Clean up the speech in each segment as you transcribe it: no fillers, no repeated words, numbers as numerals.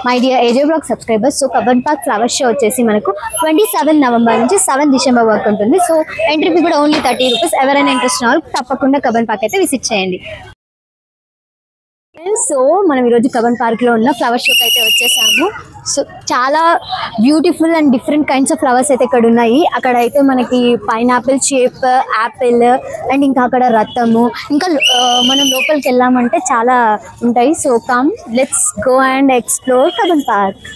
My dear AJ blog subscribers. So Cubbon Park flower show వచ్చేసి మనకు 27 November నుంచి 7 డిసెంబర్ వరకు ఉంటుంది. సో ఎంట్రీ ఫీ కూడా ఓన్లీ 30 రూపీస్. ఎవరైనా ఇంట్రెస్ట్ ఉన్న వాళ్ళు తప్పకుండా కబన్ పార్క్ అయితే విజిట్ చేయండి. సో మనం ఈరోజు కబన్ పార్క్ లో ఉన్న ఫ్లవర్ షోకి అయితే వచ్చేసాము. సో చాలా beautiful and different kinds of flowers అయితే ఇక్కడ ఉన్నాయి. అక్కడ అయితే మనకి పైనాపిల్ షేప్, యాపిల్ అండ్ ఇంకా అక్కడ రథము, ఇంకా మనం లోపలికి వెళ్ళామంటే చాలా ఉంటాయి. So come let's go and explore Cubbon Park.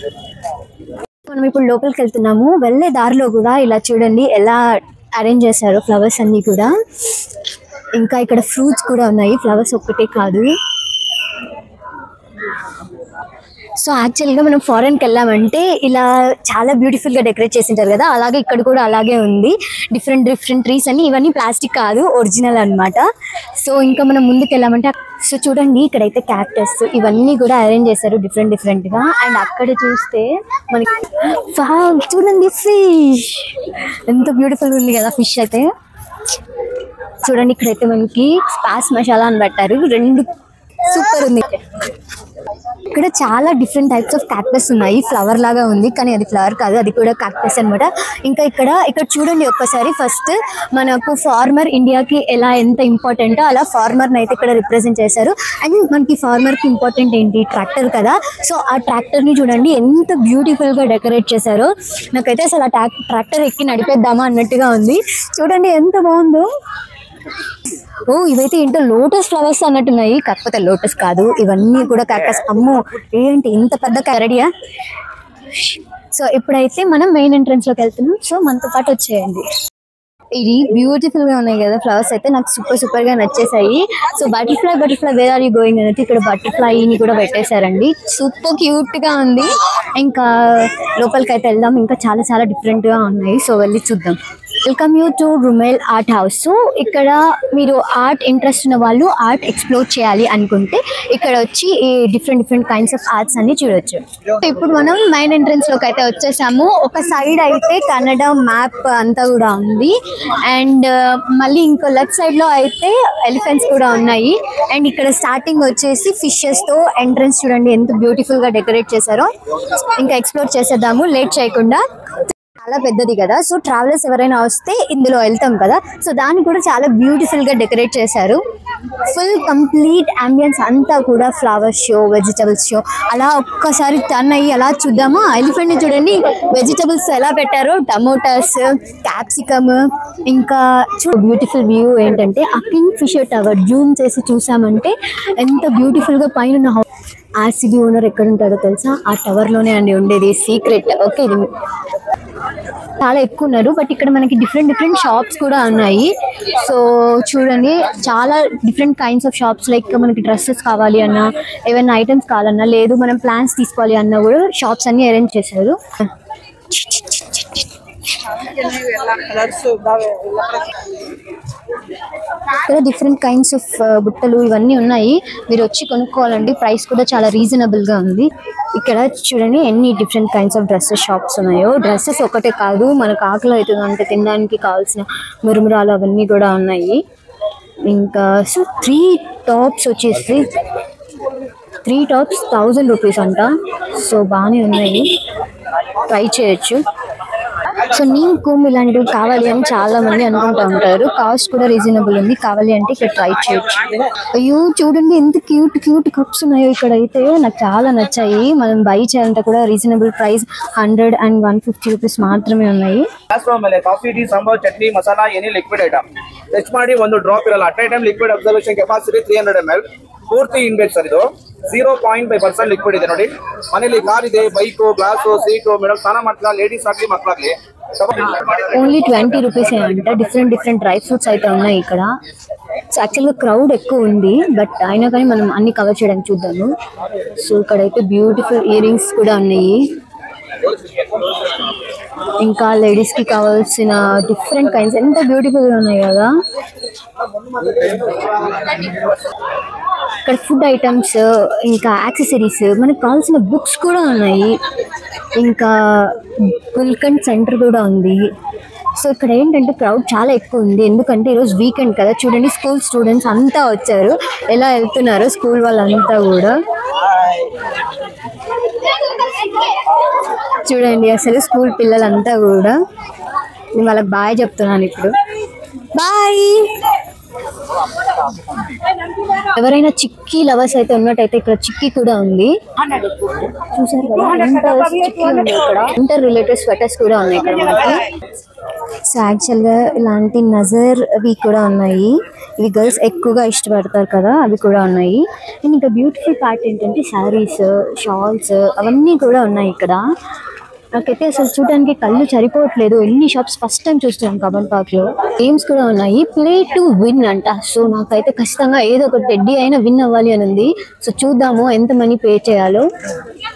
మనం ఇప్పుడు లోపలికి వెళ్తున్నాము. వెళ్ళే దారిలో కూడా ఇలా చూడండి ఎలా అరేంజ్ చేశారు ఫ్లవర్స్ అన్నీ కూడా. ఇంకా ఇక్కడ ఫ్రూట్స్ కూడా ఉన్నాయి, ఫ్లవర్స్ ఒక్కటే కాదు. సో యాక్చువల్గా మనం ఫారెన్కి వెళ్ళామంటే ఇలా చాలా బ్యూటిఫుల్గా డెకరేట్ చేసి ఉంటారు కదా, అలాగే ఇక్కడ కూడా అలాగే ఉంది. డిఫరెంట్ ట్రీస్ అని, ఇవన్నీ ప్లాస్టిక్ కాదు, ఒరిజినల్ అనమాట. సో ఇంకా మనం ముందుకు వెళ్ళామంటే సో చూడండి ఇక్కడైతే క్యాక్టస్ ఇవన్నీ కూడా అరేంజ్ చేశారు డిఫరెంట్గా. అండ్ అక్కడ చూస్తే మనకి చూడండి ఫిష్ ఎంత బ్యూటిఫుల్గా ఉంది కదా. ఫిష్ అయితే చూడండి ఇక్కడైతే మనకి స్పాస్ మసాలా అని పెట్టారు, రెండు సూపర్ ఉంది. ఇక్కడ చాలా డిఫరెంట్ టైప్స్ ఆఫ్ క్యాక్టస్ ఉన్నాయి. ఫ్లవర్ లాగా ఉంది కానీ అది ఫ్లవర్ కాదు, అది కూడా క్యాక్టస్ అనమాట. ఇంకా ఇక్కడ చూడండి ఒక్కసారి. ఫస్ట్ మనకు ఫార్మర్ ఇండియాకి ఎలా ఎంత ఇంపార్టెంటో అలా ఫార్మర్ని అయితే ఇక్కడ రిప్రజెంట్ చేశారు. అండ్ మనకి ఫార్మర్కి ఇంపార్టెంట్ ఏంటి, ట్రాక్టర్ కదా. సో ఆ ట్రాక్టర్ని చూడండి ఎంత బ్యూటిఫుల్గా డెకరేట్ చేశారో. నాకైతే అసలు ఆ ట్రాక్టర్ ఎక్కి నడిపేద్దామా అన్నట్టుగా ఉంది. చూడండి ఎంత బాగుందో. ఓ ఇవైతే ఏంటో లోటస్ ఫ్లవర్స్ అన్నట్టున్నాయి, కాకపోతే లోటస్ కాదు, ఇవన్నీ కూడా క్యాక్టస్. అమ్మో ఏంటి ఇంత పెద్ద కరడియా. సో ఇప్పుడైతే మనం మెయిన్ ఎంట్రన్స్ లోకి వెళ్తున్నాం. సో మనతో పాటు వచ్చేయండి. ఇది బ్యూటిఫుల్ గా ఉన్నాయి కదా ఫ్లవర్స్, అయితే నాకు సూపర్ గా నచ్చేసాయి. So butterfly where are you going అనేది ఇక్కడ బటర్ఫ్లైని కూడా పెట్టేశారండి, సూపర్ క్యూట్ గా ఉంది. ఇంకా లోపలికి అయితే వెళ్దాం, ఇంకా చాలా డిఫరెంట్ గా ఉన్నాయి. సో వెళ్ళి చూద్దాం. Welcome you to Rumale art house. So ఇక్కడ మీరు ఆర్ట్ ఇంట్రెస్ట్ ఉన్న వాళ్ళు ఆర్ట్ ఎక్స్ప్లోర్ చేయాలి అనుకుంటే ఇక్కడ వచ్చి ఈ డిఫరెంట్ కైండ్స్ ఆఫ్ ఆర్ట్స్ అన్ని చూడొచ్చు. ఇప్పుడు మనం మెయిన్ ఎంట్రన్స్ లోకి అయితే వచ్చేసాము. ఒక సైడ్ అయితే కన్నడ మ్యాప్ అంతా కూడా ఉంది, అండ్ మళ్ళీ ఇంకో లెఫ్ట్ సైడ్ లో అయితే ఎలిఫెంట్స్ కూడా ఉన్నాయి. అండ్ ఇక్కడ స్టార్టింగ్ వచ్చేసి ఫిషెస్ తో ఎంట్రన్స్ చూడండి ఎంత బ్యూటిఫుల్ గా డెకరేట్ చేశారో. ఇంకా ఎక్స్ప్లోర్ చేసేద్దాము లేట్ చేయకుండా. చాలా పెద్దది కదా, సో ట్రావెలర్స్ ఎవరైనా వస్తే ఇందులో వెళ్తాం కదా, సో దాన్ని కూడా చాలా బ్యూటిఫుల్ గా డెకరేట్ చేశారు. ఫుల్ కంప్లీట్ అంబియన్స్ అంతా కూడా ఫ్లవర్ షో, వెజిటబుల్స్ షో. అలా ఒక్కసారి టర్న్ అయ్యి అలా చూద్దామా. ఎలిఫెంట్ ని చూడండి వెజిటబుల్స్ ఎలా పెట్టారో, టమోటాస్, క్యాప్సికమ్. ఇంకా బ్యూటిఫుల్ వ్యూ ఏంటంటే ఆ కింగ్ ఫిషర్ టవర్ జూమ్ చేసి చూసామంటే ఎంత బ్యూటిఫుల్ గా పైన ఆర్సిబి ఓనర్ ఎక్కడ ఉంటాడో తెలుసా, ఆ టవర్ లోనే అండి ఉండేది, సీక్రెట్. ఓకే ఇది చాలా ఎక్కువ ఉన్నారు, బట్ ఇక్కడ మనకి డిఫరెంట్ షాప్స్ కూడా ఉన్నాయి. సో చూడండి చాలా different kinds of shops. Like మనకి డ్రెస్సెస్ కావాలి అన్నా, ఏమైనా ఐటమ్స్ కావాలన్నా, లేదు మనం ప్లాన్స్ తీసుకోవాలి అన్నా కూడా షాప్స్ అన్ని అరేంజ్ చేశారు. ఇక్కడ డిఫరెంట్ కైండ్స్ ఆఫ్ బుట్టలు ఇవన్నీ ఉన్నాయి, మీరు వచ్చి కొనుక్కోవాలండి. ప్రైస్ కూడా చాలా రీజనబుల్ గా ఉంది. ఇక్కడ చూడండి ఎన్ని different kinds of dresses shops ఉన్నాయో. డ్రెస్సెస్ ఒకటే కాదు, మనకు ఆకలి అవుతుందంటే తినడానికి కావాల్సిన మురుమురాలు అవన్నీ కూడా ఉన్నాయి. ఇంకా సో 3 టాప్స్ వచ్చేసి 1000 రూపీస్ అంట. సో బాగానే ఉన్నాయి, ట్రై చేయొచ్చు. సో నీకు ఇలాంటివి కావాలి అని చాలా మంది అనుకుంటూ ఉంటారు. కాస్ట్ కూడా రీజనబుల్ ఉంది, కావాలి అంటే ఇక్కడ ట్రై చేయొచ్చు. అయ్యో చూడండి ఎంత క్యూట్ కప్స్ ఉన్నాయో ఇక్కడ అయితే, నాకు చాలా నచ్చాయి. మనం బై చేయాలంటే కూడా రీజనబుల్ ప్రైస్ 100 and 150 రూపీస్ మాత్రమే ఉన్నాయి. Coffee, tea, sambar, chutney, masala, any liquid item touch ಮಾಡಿ ಒಂದು ಡ್ರಾಪ್ ಇರಲ್ಲ. At I time liquid observation capacity 300 ml ಪೂರ್ತಿ ಇನ್ಬೇಕು ಸರ್. ಇದು 0.5% ಲಿಕ್ವಿಡ್ ಇದೆ ನೋಡಿ. ಮನೇಲಿ ಕಾರ್ ಇದೆ, ಬೈಕು, ಗ್ಲಾಸು, ಸೀಟು, ಮೇಡಮ್ ಸ್ನಾನ ಮಾಡ್ತಾ లేడీస్ ಆಗ್ಲಿ ಮಕ್ಕಳಾಗ್ಲಿ ఓన్లీ 20 రూపీస్ అంట. డిఫరెంట్ డ్రై ఫ్రూట్స్ అయితే ఉన్నాయి ఇక్కడ. సో యాక్చువల్గా క్రౌడ్ ఎక్కువ ఉంది, బట్ అయినా కానీ మనం అన్ని కవర్ చేయడానికి చూద్దాము. సో ఇక్కడైతే బ్యూటిఫుల్ ఇయర్ రింగ్స్ కూడా ఉన్నాయి. ఇంకా లేడీస్ కి కావాల్సిన డిఫరెంట్ కైండ్స్ ఎంత బ్యూటిఫుల్ గా ఉన్నాయి కదా. ఇక్కడ ఫుడ్ ఐటమ్స్, ఇంకా యాక్సెసరీస్, మనకు కావాల్సిన బుక్స్ కూడా ఉన్నాయి. ఇంకా గుల్కండ్ సెంటర్ కూడా ఉంది. సో ఇక్కడ ఏంటంటే క్రౌడ్ చాలా ఎక్కువ ఉంది, ఎందుకంటే ఈరోజు వీకెండ్ కదా. చూడండి స్కూల్ స్టూడెంట్స్ అంతా వచ్చారు, ఎలా వెళ్తున్నారు స్కూల్ వాళ్ళంతా కూడా. చూడండి అసలు స్కూల్ పిల్లలంతా కూడా నేను వాళ్ళకి బాయ్ చెప్తున్నాను ఇప్పుడు. బాయ్. ఎవరైనా చిక్కీ లవర్స్ అయితే ఉన్నట్టయితే ఇక్కడ చిక్కీ కూడా ఉంది. చూసారు కదా, చిక్కీ ఉంది ఇక్కడ. ఇంటర్ రిలేటెడ్ స్వెటర్స్ కూడా ఉన్నాయి ఇక్కడ మనకి. సో యాక్చువల్గా ఇలాంటి నజర్ అవి కూడా ఉన్నాయి. ఇవి గర్ల్స్ ఎక్కువగా ఇష్టపడతారు కదా, అవి కూడా ఉన్నాయి. అండ్ ఇంకా బ్యూటిఫుల్ పార్ట్ ఏంటంటే శారీస్, షాల్స్ అవన్నీ కూడా ఉన్నాయి ఇక్కడ. నాకైతే అసలు చూడడానికి కళ్ళు సరిపోవట్లేదు. ఎన్ని షాప్స్ ఫస్ట్ టైం చూస్తున్నాను కబన్ పార్క్ లో. గేమ్స్ కూడా ఉన్నాయి. ప్లే టు విన్ అంట. సో నాకైతే ఖచ్చితంగా ఏదో ఒక టెడ్డీ అయినా విన్ అవ్వాలి అని ఉంది. సో చూద్దాము ఎంత మనీ పే చేయాలో.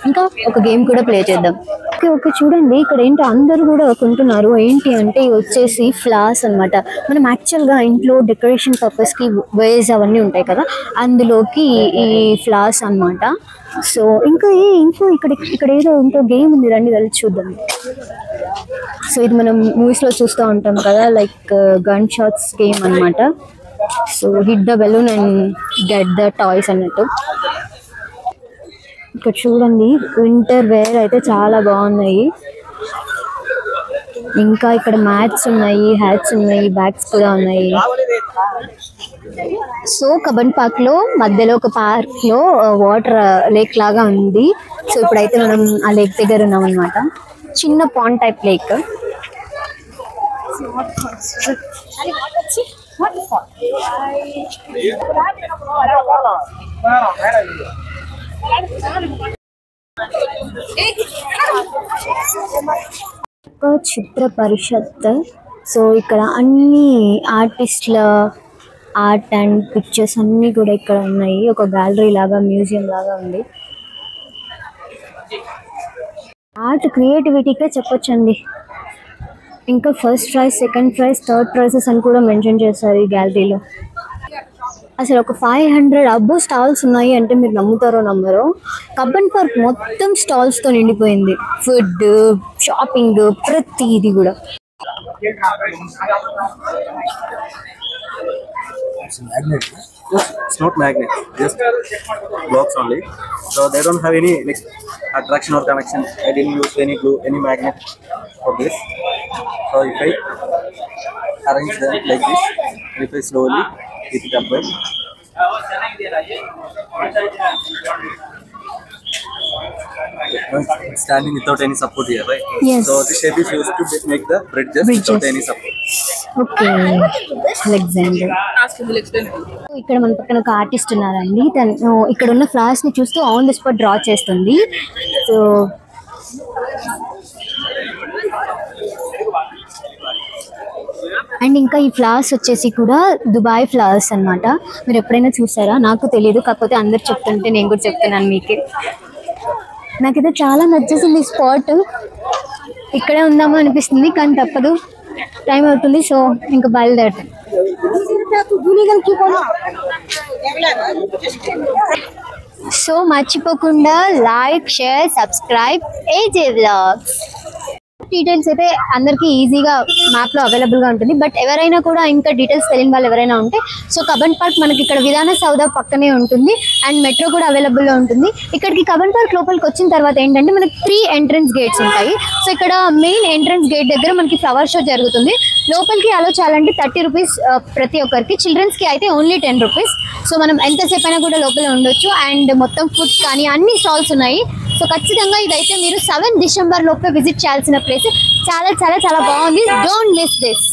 ఇంకా ఒక గేమ్ కూడా ప్లే చేద్దాం. ఓకే చూడండి ఇక్కడ ఏంటో అందరూ కూడా కొంటున్నారు. ఏంటి అంటే ఇవి వచ్చేసి ఫ్లవర్స్ అనమాట. మనం యాక్చువల్గా ఇంట్లో డెకరేషన్ పర్పస్కి వేస్ అవన్నీ ఉంటాయి కదా, అందులోకి ఈ ఫ్లవర్స్ అనమాట. సో ఇంకా ఇక్కడ ఏదో ఇంకో గేమ్ ఉంది, రండి వెళ్ళి చూద్దాం. సో ఇది మనం మూవీస్లో చూస్తూ ఉంటాం కదా, లైక్ గన్ షాట్స్ గేమ్ అనమాట. So hit the balloon and get the toys అన్నట్టు. ఇక్కడ చూడండి వింటర్ వేర్ అయితే చాలా బాగున్నాయి. ఇంకా ఇక్కడ మ్యాట్స్ ఉన్నాయి, హ్యాట్స్ ఉన్నాయి, బ్యాగ్స్ కూడా ఉన్నాయి. సో కబన్ పార్క్ లో మధ్యలో ఒక పార్క్ లో వాటర్ లేక్ లాగా ఉంది. సో ఇప్పుడైతే మనం ఆ లేక్ దగ్గర ఉన్నాం అనమాట. చిన్న పాండ్ టైప్ లేక్. చిత్ర పరిషత్. సో ఇక్కడ అన్ని ఆర్టిస్ట్ల ఆర్ట్ అండ్ పిక్చర్స్ అన్నీ కూడా ఇక్కడ ఉన్నాయి. ఒక గ్యాలరీ లాగా, మ్యూజియం లాగా ఉంది. ఆర్ట్ క్రియేటివిటీకే చెప్పొచ్చండి. ఇంకా first prize, second prize, third prices అని కూడా మెన్షన్ చేస్తారు ఈ గ్యాలరీలో. అసలు ఒక 500 అబ్బో స్టాల్స్ ఉన్నాయి అంటే మీరు నమ్ముతారో నమ్మరో. కబ్బన్ పార్క్ మొత్తం స్టాల్స్తో నిండిపోయింది. ఫుడ్, షాపింగ్, ప్రతిది కూడా. It's not magnet, just blocks only. So they don't have any attraction or connection. I didn't use any glue, any magnet for this. So if I arrange them like this, if I slowly keep it upright, it's standing without any support here, right? Yes. So this shape is used to make the bridges without any support. Okay Alexander. ఇక్కడ మన పక్కన ఒక artist ఉన్నారండి. తను ఇక్కడ ఉన్న flowers ని చూస్తూ ఆన్ ది స్పాట్ డ్రా చేస్తుంది. సో అండ్ ఇంకా ఈ ఫ్లవర్స్ వచ్చేసి కూడా దుబాయ్ ఫ్లవర్స్ అన్నమాట. మీరు ఎప్పుడైనా చూసారా? నాకు తెలియదు, కాకపోతే అందరు చెప్తుంటే నేను కూడా చెప్తున్నాను మీకే. నాకైతే చాలా నచ్చేసింది ఈ స్పాట్. ఇక్కడే ఉందామో అనిపిస్తుంది కానీ తప్పదు, టైం అవుతుంది. సో ఇంకా బయలుదేరతాం. సో మర్చిపోకుండా like, share, subscribe AJ Vlogs. Details అయితే అందరికీ ఈజీగా మ్యాప్లో అవైలబుల్గా ఉంటుంది. బట్ ఎవరైనా కూడా ఇంకా డీటెయిల్స్ తెలియని వాళ్ళు ఎవరైనా ఉంటే, సో కబన్ పార్క్ మనకి ఇక్కడ విధాన సౌధ పక్కనే ఉంటుంది అండ్ మెట్రో కూడా అవైలబుల్లో ఉంటుంది. ఇక్కడికి కబన్ పార్క్ లోపలికి వచ్చిన తర్వాత ఏంటంటే మనకి 3 ఎంట్రన్స్ గేట్స్ ఉంటాయి. సో ఇక్కడ మెయిన్ ఎంట్రన్స్ గేట్ దగ్గర మనకి ఫ్లవర్ షో జరుగుతుంది. లోపలికి అలో చేయాలంటే 30 రూపీస్ ప్రతి ఒక్కరికి. చిల్డ్రన్స్కి అయితే ఓన్లీ 10 రూపీస్. సో మనం ఎంతసేపు అయినా కూడా లోపల ఉండొచ్చు. అండ్ మొత్తం ఫుడ్ కానీ అన్ని స్టాల్స్ ఉన్నాయి. సో ఖచ్చితంగా ఇదైతే మీరు 7 డిసెంబర్ లోపల విజిట్ చేయాల్సిన ప్లేస్. చాలా చాలా చాలా బాగుంది. Don't miss this.